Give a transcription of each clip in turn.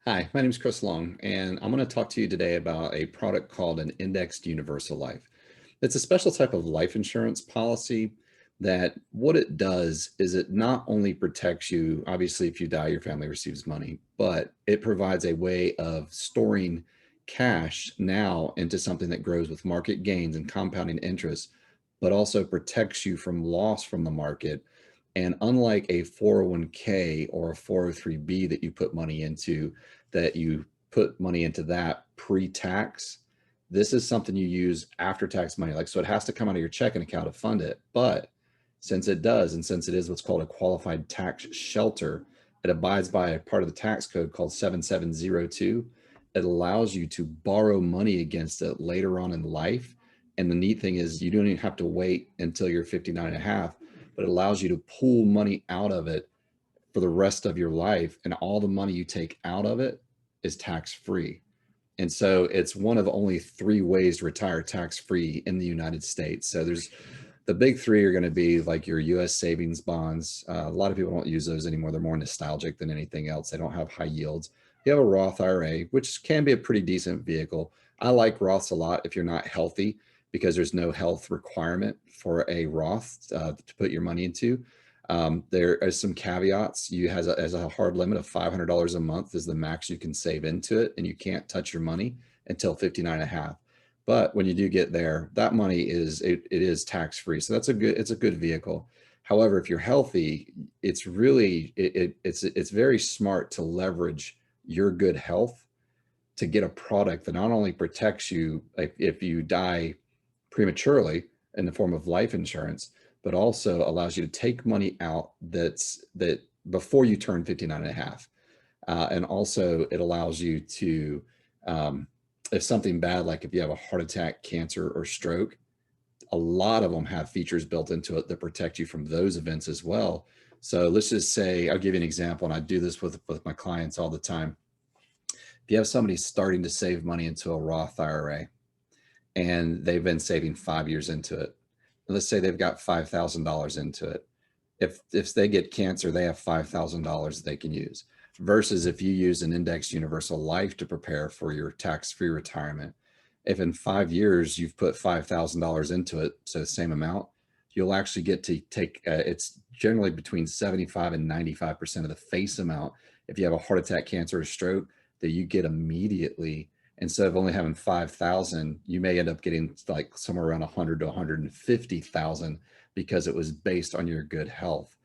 Hi, my name is Chris Long, and I'm going to talk to you today about a product called an indexed universal life. It's a special type of life insurance policy that what it does is it not only protects you, obviously, if you die, your family receives money, but it provides a way of storing cash now into something that grows with market gains and compounding interest, but also protects you from loss from the market. And unlike a 401k or a 403b that you put money into, that you put money into that pre-tax. This is something you use after tax money. Like, so it has to come out of your checking account to fund it. But since it does, and since it is what's called a qualified tax shelter, it abides by a part of the tax code called 7702. It allows you to borrow money against it later on in life. And the neat thing is you don't even have to wait until you're 59 and a half, but it allows you to pull money out of it for the rest of your life, and all the money you take out of it is tax free. And so it's one of only three ways to retire tax free in the United States. So there's the big three are going to be like your US savings bonds. A lot of people don't use those anymore. They're more nostalgic than anything else. They don't have high yields. You have a Roth IRA, which can be a pretty decent vehicle. I like Roths a lot if you're not healthy, because there's no health requirement for a Roth to put your money into. There are some caveats. You has a hard limit of $500 a month is the max you can save into it, and you can't touch your money until 59 and a half. But when you do get there, that money is tax free. So it's a good vehicle. However, if you're healthy, it's very smart to leverage your good health to get a product that not only protects you if you die prematurely in the form of life insurance, but also allows you to take money out that before you turn 59 and a half. And also it allows you to, if something bad, like if you have a heart attack, cancer, or stroke, a lot of them have features built into it that protect you from those events as well. So let's just say, I'll give you an example, and I do this with my clients all the time. If you have somebody starting to save money into a Roth IRA, and they've been saving 5 years into it, let's say they've got $5,000 into it. If they get cancer, they have $5,000 they can use. Versus if you use an indexed universal life to prepare for your tax-free retirement, if in 5 years you've put $5,000 into it, so the same amount, you'll actually get to take, it's generally between 75 and 95% of the face amount. If you have a heart attack, cancer, or stroke, that you get immediately. Instead of only having 5,000, you may end up getting like somewhere around 100 to 150,000, because it was based on your good health.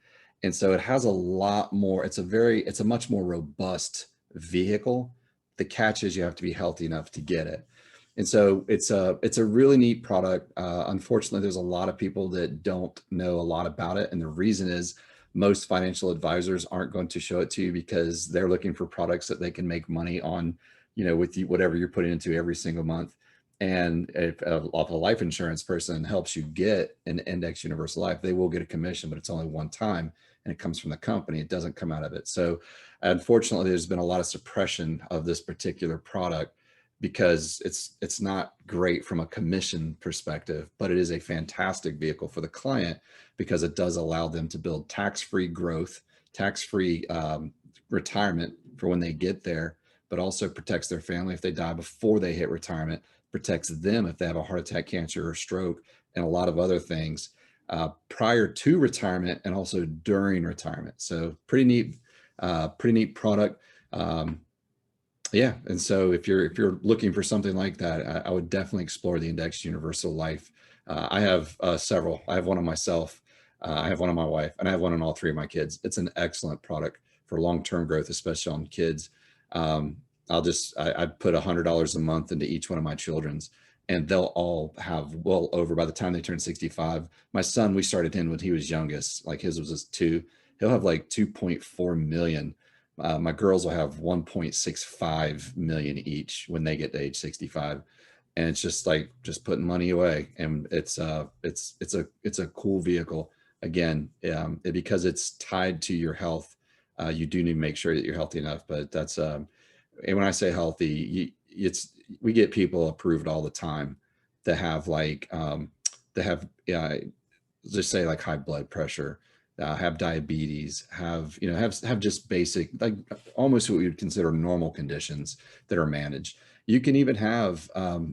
And so it has a lot more, it's a much more robust vehicle. The catch is you have to be healthy enough to get it. And so it's a really neat product. Unfortunately, there's a lot of people that don't know a lot about it. And the reason is most financial advisors aren't going to show it to you, because they're looking for products that they can make money on, with whatever you're putting into every single month. And if a life insurance person helps you get an index universal life, they will get a commission, but it's only one time, and it comes from the company. It doesn't come out of it. So unfortunately, there's been a lot of suppression of this particular product, because it's not great from a commission perspective, but it is a fantastic vehicle for the client, because it does allow them to build tax-free growth, tax-free retirement for when they get there, but also protects their family if they die before they hit retirement, protects them if they have a heart attack, cancer, or stroke, and a lot of other things prior to retirement, and also during retirement. So pretty neat product. Yeah, and so if you're looking for something like that, I would definitely explore the Indexed Universal Life. I have several. I have one on myself. I have one on my wife, and I have one on all three of my kids. It's an excellent product for long-term growth, especially on kids. I'd put $100 a month into each one of my children's, and they'll all have well over, by the time they turn 65. My son, we started him when he was youngest, like his was just 2. He'll have like 2.4 million. My girls will have 1.65 million each when they get to age 65. And it's just like just putting money away. And it's a cool vehicle. Again, because it's tied to your health, you do need to make sure that you're healthy enough. But that's and when I say healthy, we get people approved all the time that have like just say like high blood pressure, have diabetes, have, you know, have just basic, like almost what we would consider normal conditions that are managed. You can even have,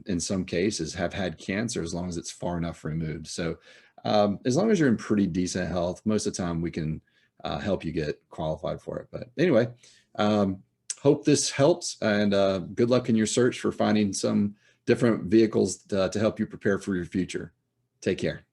in some cases, have had cancer as long as it's far enough removed. So as long as you're in pretty decent health, most of the time we can help you get qualified for it. But anyway, hope this helps, and good luck in your search for finding some different vehicles to help you prepare for your future. Take care.